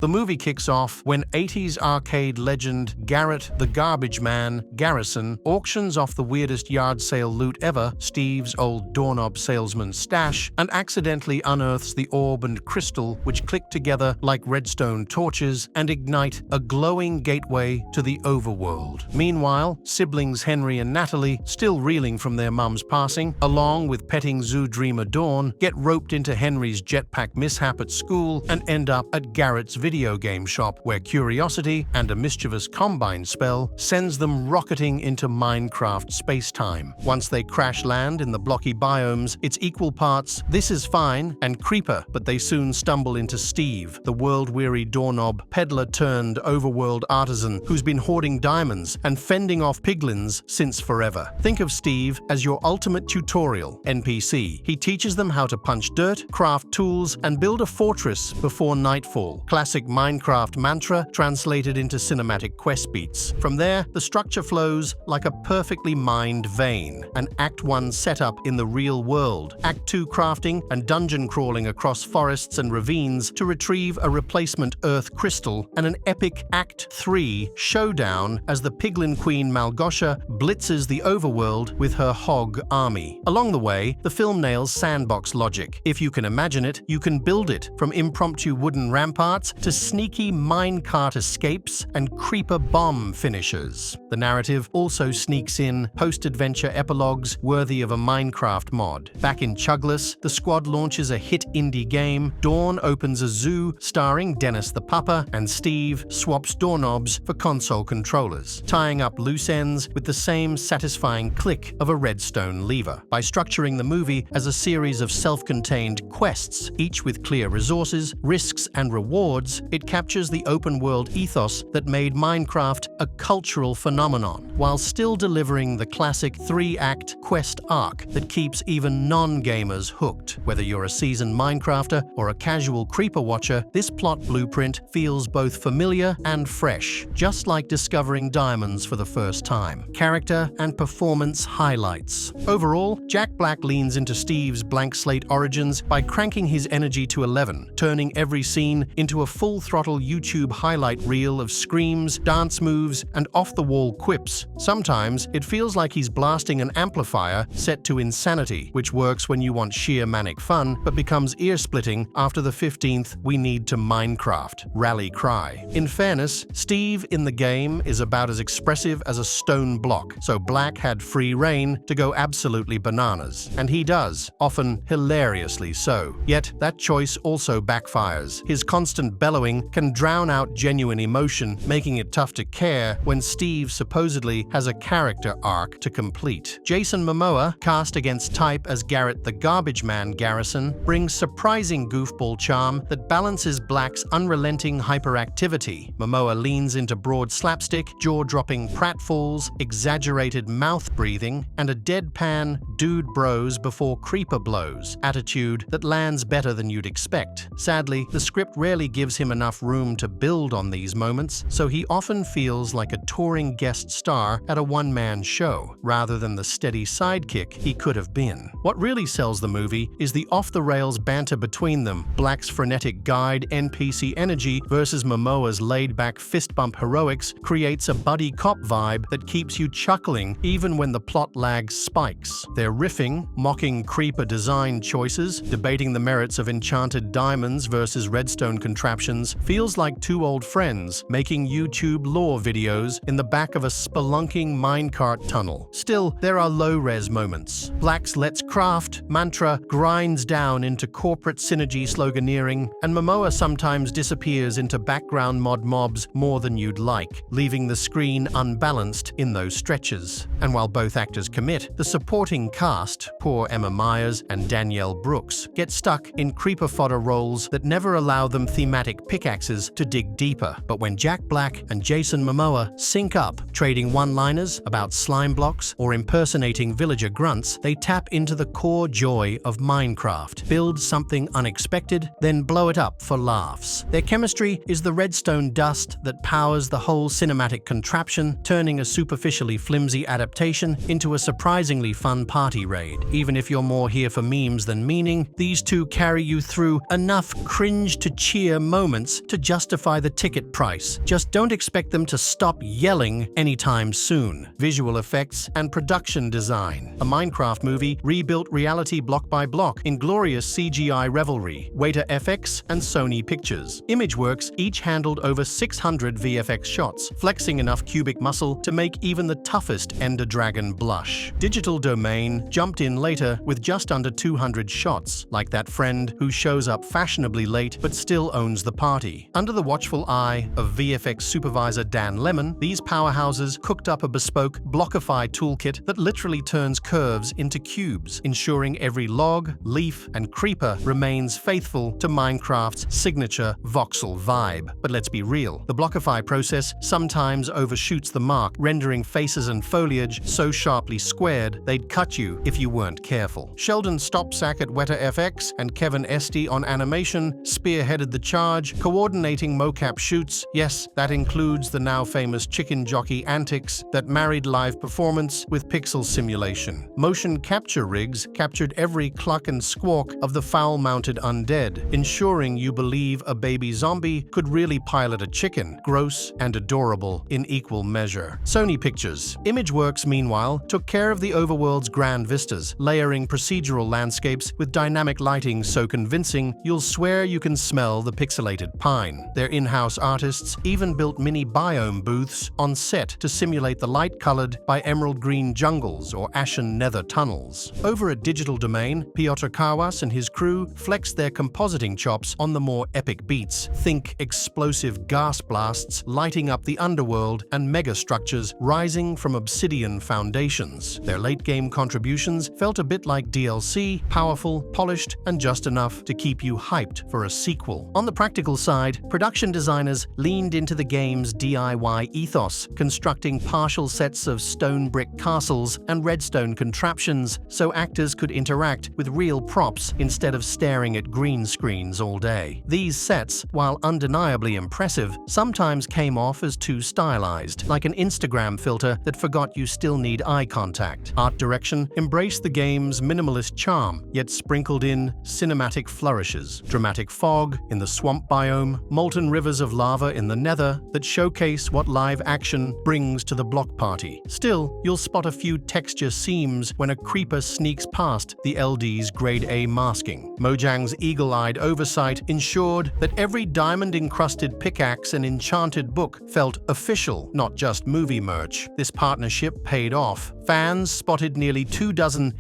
The movie kicks off when 80s arcade legend Garrett the Garbage Man Garrison auctions off the weirdest yard sale loot ever, Steve's old doorknob salesman's stash, and accidentally unearths the orb and crystal which click together like redstone torches and ignite a glowing gateway to the overworld. Meanwhile, siblings Henry and Natalie, still reeling from their mum's passing, along with petting zoo dreamer Dawn, get roped into Henry's jetpack mishap at school and end up at Garrett's video game shop, where curiosity and a mischievous combine spell sends them rocketing into Minecraft space-time. Once they crash land in the blocky biomes, it's equal parts "this is fine" and creeper, but they soon stumble into Steve, the world-weary doorknob peddler turned overworld artisan who's been hoarding diamonds and fending off piglins since forever. Think of Steve as your ultimate tutorial NPC. He teaches them how to punch dirt, craft tools, and build a fortress before nightfall. Classic Minecraft mantra translated into cinematic quest beats. From there, the structure flows like a perfectly mined vein. An Act 1 setup in the real world, Act 2 crafting and dungeon crawling across forests and ravines to retrieve a replacement Earth crystal, and an epic Act 3 showdown as the Piglin Queen Malgosha blitzes the overworld with her hog army. Along the way, the film nails sandbox logic. If you can imagine it, you can build it, from impromptu wooden ramparts to sneaky minecart escapes and creeper bomb finishers. The narrative also sneaks in post-adventure epilogues worthy of a Minecraft mod. Back in Chugless, the squad launches a hit indie game, Dawn opens a zoo starring Dennis the Pupper, and Steve swaps doorknobs for console controllers, tying up loose ends with the same satisfying click of a redstone lever. By structuring the movie as a series of self-contained quests, each with clear resources, risks, and rewards, it captures the open-world ethos that made Minecraft a cultural phenomenon, while still delivering the classic 3-act quest arc that keeps even non-gamers hooked. Whether you're a seasoned Minecrafter or a casual creeper watcher, this plot blueprint feels both familiar and fresh, just like discovering diamonds for the first time. Character and performance highlights. Overall, Jack Black leans into Steve's blank slate origins by cranking his energy to 11, turning every scene into a full-throttle YouTube highlight reel of screams, dance moves, and off-the-wall quips. Sometimes it feels like he's blasting an amplifier set to insanity, which works when you want sheer manic fun, but becomes ear-splitting after the 15th "we need to Minecraft" rally cry. In fairness, Steve in the game is about as expressive as a stone block, so Black had free reign to go absolutely bananas. And he does, often hilariously so. Yet that choice also backfires. His constant bellowing can drown out genuine emotion, making it tough to care when Steve supposedly has a character arc to complete. Jason Momoa, cast against type as Garrett the Garbage Man Garrison, brings surprising goofball charm that balances Black's unrelenting hyperactivity. Momoa leans into broad slapstick, jaw-dropping pratfalls, exaggerated mouth breathing, and a deadpan "dude bros before creeper blows" attitude that lands better than you'd expect. Sadly, the script rarely gives him enough room to build on these moments, so he often feels like a touring guest star at a one-man show, rather than the steady sidekick he could have been. What really sells the movie is the off-the-rails banter between them, Black's frenetic guide NPC energy versus Momoa's laid-back fist-bump heroics creates a buddy cop vibe that keeps you chuckling even when the plot lag spikes. Their riffing, mocking creeper design choices, debating the merits of enchanted diamonds versus redstone contraptions, feels like two old friends making YouTube lore videos in the back of a spelunking minecart tunnel. Still, there are low-res moments. Black's "let's craft" mantra grinds down into corporate synergy sloganeering, and Momoa sometimes disappears into background mod mobs more than you'd like, leaving the screen unbalanced in those stretches. And while both actors commit, the supporting cast, poor Emma Myers and Danielle Brooks, get stuck in creeper fodder roles that never allow them thematic pickaxes to dig deeper. But when Jack Black and Jason Momoa sync up, trading one-liners about slime blocks or impersonating villager grunts, they tap into the core joy of Minecraft. Build something unexpected, then blow it up for laughs. Their chemistry is the redstone dust that powers the whole cinematic contraption, turning a superficially flimsy adaptation into a surprisingly fun party raid. Even if you're more here for memes than meaning, these two carry you through enough cringe-to-cheer moments moments to justify the ticket price. Just don't expect them to stop yelling anytime soon. Visual effects and production design. A Minecraft movie rebuilt reality block by block in glorious CGI revelry. Weta FX and Sony Pictures. Imageworks each handled over 600 VFX shots, flexing enough cubic muscle to make even the toughest Ender Dragon blush. Digital Domain jumped in later with just under 200 shots, like that friend who shows up fashionably late but still owns the party. Under the watchful eye of VFX supervisor Dan Lemon, these powerhouses cooked up a bespoke Blockify toolkit that literally turns curves into cubes, ensuring every log, leaf, and creeper remains faithful to Minecraft's signature voxel vibe. But let's be real, the Blockify process sometimes overshoots the mark, rendering faces and foliage so sharply squared they'd cut you if you weren't careful. Sheldon Stopsack at Weta FX and Kevin Esty on animation spearheaded the charge, coordinating mocap shoots. Yes, that includes the now famous chicken jockey antics that married live performance with pixel simulation. Motion capture rigs captured every cluck and squawk of the foul-mounted undead, ensuring you believe a baby zombie could really pilot a chicken, gross and adorable in equal measure. Sony Pictures. Imageworks, meanwhile, took care of the overworld's grand vistas, layering procedural landscapes with dynamic lighting so convincing you'll swear you can smell the pixelated pine. Their in-house artists even built mini biome booths on set to simulate the light colored by emerald green jungles or ashen nether tunnels. Over at Digital Domain, Piotr Kawas and his crew flexed their compositing chops on the more epic beats. Think explosive gas blasts lighting up the underworld and megastructures rising from obsidian foundations. Their late-game contributions felt a bit like DLC, powerful, polished, and just enough to keep you hyped for a sequel. On the practical side, production designers leaned into the game's DIY ethos, constructing partial sets of stone brick castles and redstone contraptions so actors could interact with real props instead of staring at green screens all day. These sets, while undeniably impressive, sometimes came off as too stylized, like an Instagram filter that forgot you still need eye contact. Art direction embraced the game's minimalist charm, yet sprinkled in cinematic flourishes. Dramatic fog in the swamp biome, molten rivers of lava in the nether that showcase what live action brings to the block party. Still, you'll spot a few texture seams when a creeper sneaks past the LD's grade A masking. Mojang's eagle-eyed oversight ensured that every diamond-encrusted pickaxe and enchanted book felt official, not just movie merch. This partnership paid off. Fans spotted nearly 24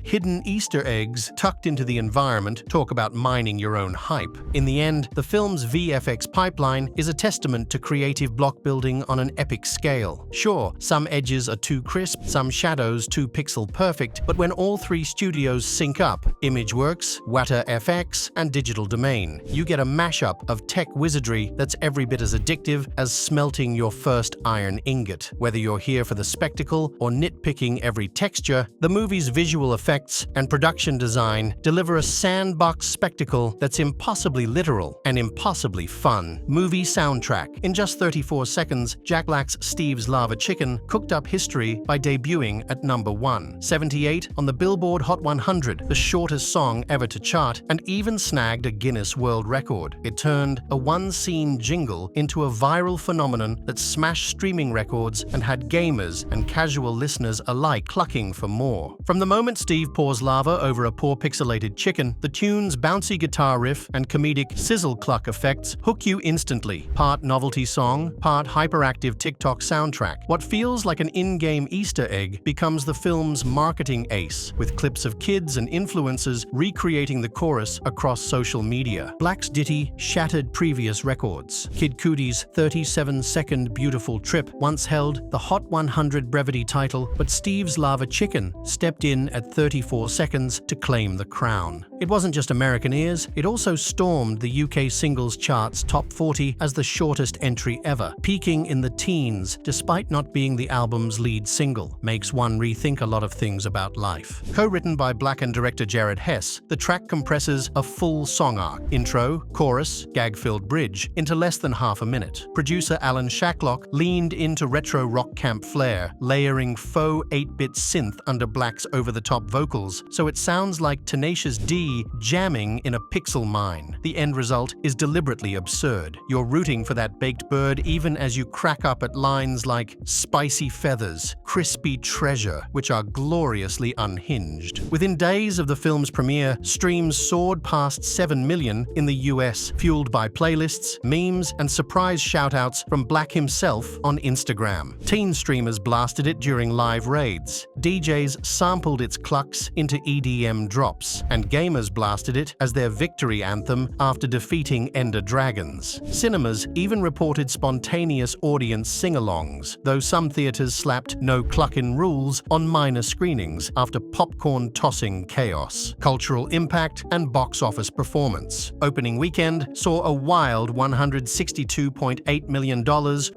hidden Easter eggs tucked into the environment. Talk about mining your own hype. In the end, the film's VFX pipeline is a testament to creative block building on an epic scale. Sure, some edges are too crisp, some shadows too pixel perfect, but when all three studios sync up, Imageworks, Weta FX, and Digital Domain, you get a mashup of tech wizardry that's every bit as addictive as smelting your first iron ingot. Whether you're here for the spectacle or nitpicking every texture, the movie's visual effects and production design deliver a sandbox spectacle that's impossibly literal and impossibly fun. Movie soundtrack. In just 34 seconds, Jack Black's Steve's Lava Chicken cooked up history by debuting at number 1, 78 on the Billboard Hot 100, the shortest song ever to chart, and even snagged a Guinness World Record. It turned a one-scene jingle into a viral phenomenon that smashed streaming records and had gamers and casual listeners alike clucking for more. From the moment Steve pours lava over a poor pixelated chicken, the tune's bouncy guitar riff and comedic sizzle cluck effects hook you instantly. Part novelty song, part hyperactive TikTok soundtrack. What feels like an in-game Easter egg becomes the film's marketing ace, with clips of kids and influencers recreating the chorus across social media. Black's ditty shattered previous records. Kid Cudi's 37-second Beautiful Trip once held the Hot 100 brevity title, but Steve's Lava Chicken stepped in at 34 seconds to claim the crown. It wasn't just American ears, it also stormed the UK singles chart's top 40 as the shortest entry ever, peaking in the teens despite not being the album's lead single. Makes one rethink a lot of things about life. Co-written by Black and director Jared Hess, the track compresses a full song arc, intro, chorus, gag-filled bridge, into less than half a minute. Producer Alan Shacklock leaned into retro rock camp flair, layering faux 8 8-bit synth under Black's over-the-top vocals, so it sounds like Tenacious D jamming in a pixel mine. The end result is deliberately absurd. You're rooting for that baked bird even as you crack up at lines like spicy feathers, crispy treasure, which are gloriously unhinged. Within days of the film's premiere, streams soared past 7 million in the US, fueled by playlists, memes, and surprise shoutouts from Black himself on Instagram. Teen streamers blasted it during live raids. DJs sampled its clucks into EDM drops, and gamers blasted it as their victory anthem after defeating Ender Dragons. Cinemas even reported spontaneous audience sing-alongs, though some theaters slapped no cluckin' rules on minor screenings after popcorn-tossing chaos. Cultural impact and box office performance. Opening weekend saw a wild $162.8 million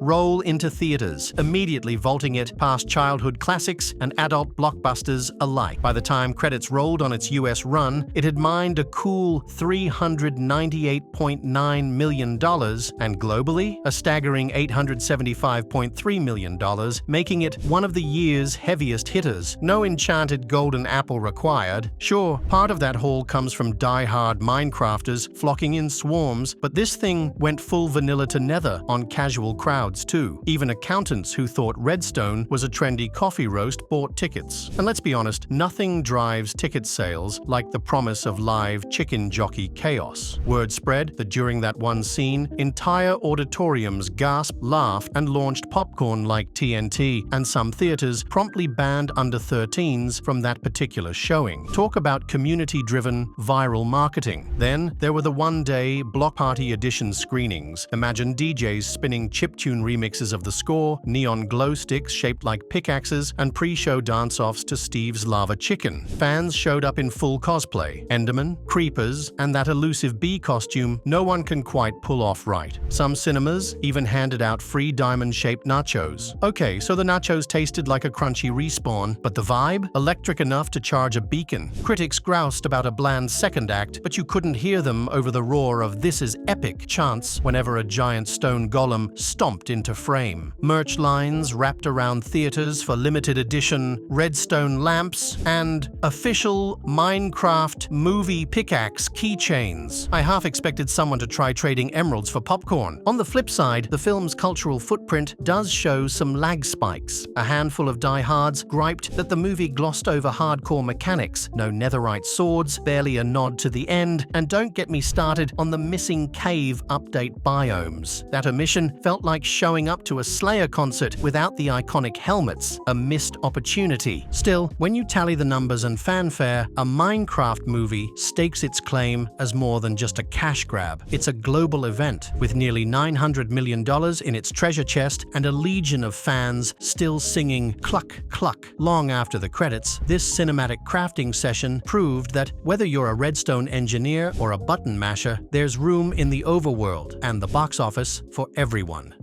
roll into theaters, immediately vaulting it past childhood classics and adult blockbusters alike. By the time credits rolled on its US run, it had mined a cool $398.9 million, and globally, a staggering $875.3 million, making it one of the year's heaviest hitters. No enchanted golden apple required. Sure, part of that haul comes from die-hard Minecrafters flocking in swarms, but this thing went full vanilla to nether on casual crowds too. Even accountants who thought Redstone was a trendy coffee roast bought tickets. And let's be honest, nothing drives ticket sales like the promise of live chicken jockey chaos. Word spread that during that one scene, entire auditoriums gasped, laughed, and launched popcorn like TNT, and some theaters promptly banned under 13s from that particular showing. Talk about community-driven viral marketing. Then there were the one-day block party edition screenings. Imagine DJs spinning chiptune remixes of the score, neon glow sticks shaped like pickaxes, and pre-show dance-offs to Steve's Lava Chicken. Fans showed up in full cosplay, Enderman, creepers, and that elusive bee costume no one can quite pull off right. Some cinemas even handed out free diamond-shaped nachos. Okay, so the nachos tasted like a crunchy respawn, but the vibe? Electric enough to charge a beacon. Critics groused about a bland second act, but you couldn't hear them over the roar of "This is epic" chants whenever a giant stone golem stomped into frame. Merch lines wrapped around theaters for limited edition Redstone lamps and official Minecraft movie pickaxe keychains. I half expected someone to try trading emeralds for popcorn. On the flip side, the film's cultural footprint does show some lag spikes. A handful of diehards griped that the movie glossed over hardcore mechanics, no netherite swords, barely a nod to the end, and don't get me started on the missing cave update biomes. That omission felt like showing up to a Slayer concert without the iconic helmets, a missed opportunity. Still, when you tally the numbers and fanfare, a Minecraft movie stakes its claim as more than just a cash grab. It's a global event, with nearly $900 million in its treasure chest and a legion of fans still singing "cluck, cluck" long after the credits. This cinematic crafting session proved that whether you're a Redstone engineer or a button masher, there's room in the overworld and the box office for everyone.